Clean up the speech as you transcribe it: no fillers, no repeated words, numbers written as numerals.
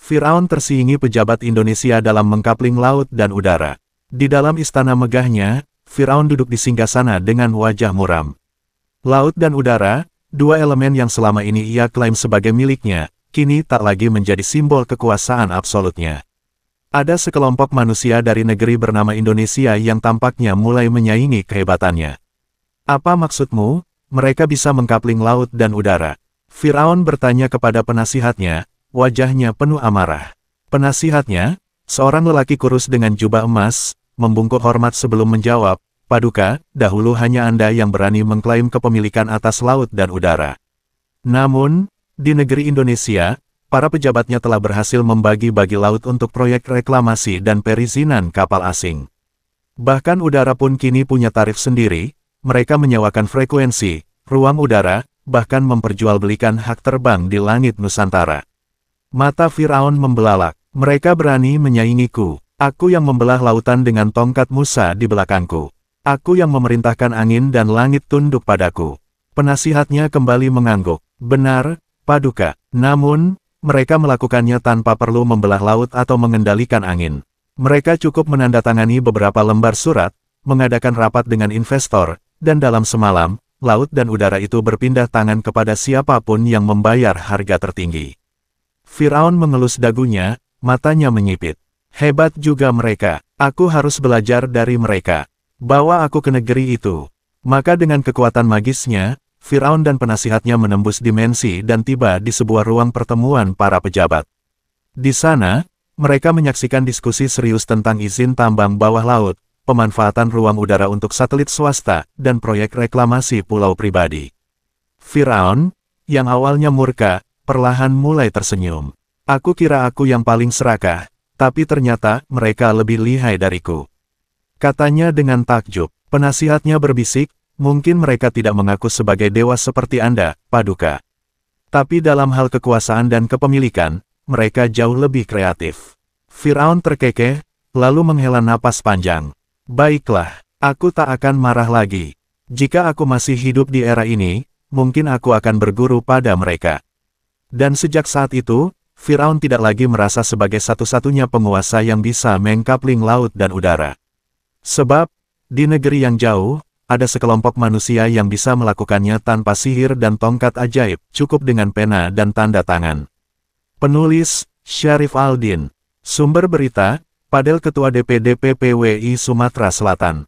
Firaun tersiingi pejabat Indonesia dalam mengkapling laut dan udara. Di dalam istana megahnya, Firaun duduk di singgasana dengan wajah muram. Laut dan udara, dua elemen yang selama ini ia klaim sebagai miliknya, kini tak lagi menjadi simbol kekuasaan absolutnya. Ada sekelompok manusia dari negeri bernama Indonesia yang tampaknya mulai menyaingi kehebatannya. Apa maksudmu? Mereka bisa mengkapling laut dan udara. Firaun bertanya kepada penasihatnya, wajahnya penuh amarah. Penasihatnya, seorang lelaki kurus dengan jubah emas, membungkuk hormat sebelum menjawab, Paduka, dahulu hanya Anda yang berani mengklaim kepemilikan atas laut dan udara. Namun, di negeri Indonesia, para pejabatnya telah berhasil membagi-bagi laut untuk proyek reklamasi dan perizinan kapal asing. Bahkan udara pun kini punya tarif sendiri, mereka menyewakan frekuensi, ruang udara, bahkan memperjualbelikan hak terbang di langit Nusantara. Mata Firaun membelalak, mereka berani menyaingiku. Aku yang membelah lautan dengan tongkat Musa di belakangku. Aku yang memerintahkan angin dan langit tunduk padaku. Penasihatnya kembali mengangguk. Benar, Paduka. Namun, mereka melakukannya tanpa perlu membelah laut atau mengendalikan angin. Mereka cukup menandatangani beberapa lembar surat, mengadakan rapat dengan investor, dan dalam semalam, laut dan udara itu berpindah tangan kepada siapapun yang membayar harga tertinggi. Firaun mengelus dagunya, matanya menyipit. Hebat juga mereka, aku harus belajar dari mereka. Bawa aku ke negeri itu. Maka dengan kekuatan magisnya, Firaun dan penasihatnya menembus dimensi dan tiba di sebuah ruang pertemuan para pejabat. Di sana, mereka menyaksikan diskusi serius tentang izin tambang bawah laut, pemanfaatan ruang udara untuk satelit swasta, dan proyek reklamasi pulau pribadi. Firaun, yang awalnya murka, perlahan mulai tersenyum. Aku kira aku yang paling serakah, tapi ternyata mereka lebih lihai dariku. Katanya dengan takjub. Penasihatnya berbisik, mungkin mereka tidak mengaku sebagai dewa seperti Anda, Paduka. Tapi dalam hal kekuasaan dan kepemilikan, mereka jauh lebih kreatif. Firaun terkekeh, lalu menghela napas panjang. Baiklah, aku tak akan marah lagi. Jika aku masih hidup di era ini, mungkin aku akan berguru pada mereka. Dan sejak saat itu, Firaun tidak lagi merasa sebagai satu-satunya penguasa yang bisa mengkapling laut dan udara. Sebab, di negeri yang jauh, ada sekelompok manusia yang bisa melakukannya tanpa sihir dan tongkat ajaib, cukup dengan pena dan tanda tangan. Penulis, Syarif Aldin. Sumber berita, Padel Ketua DPD PPWI Sumatera Selatan.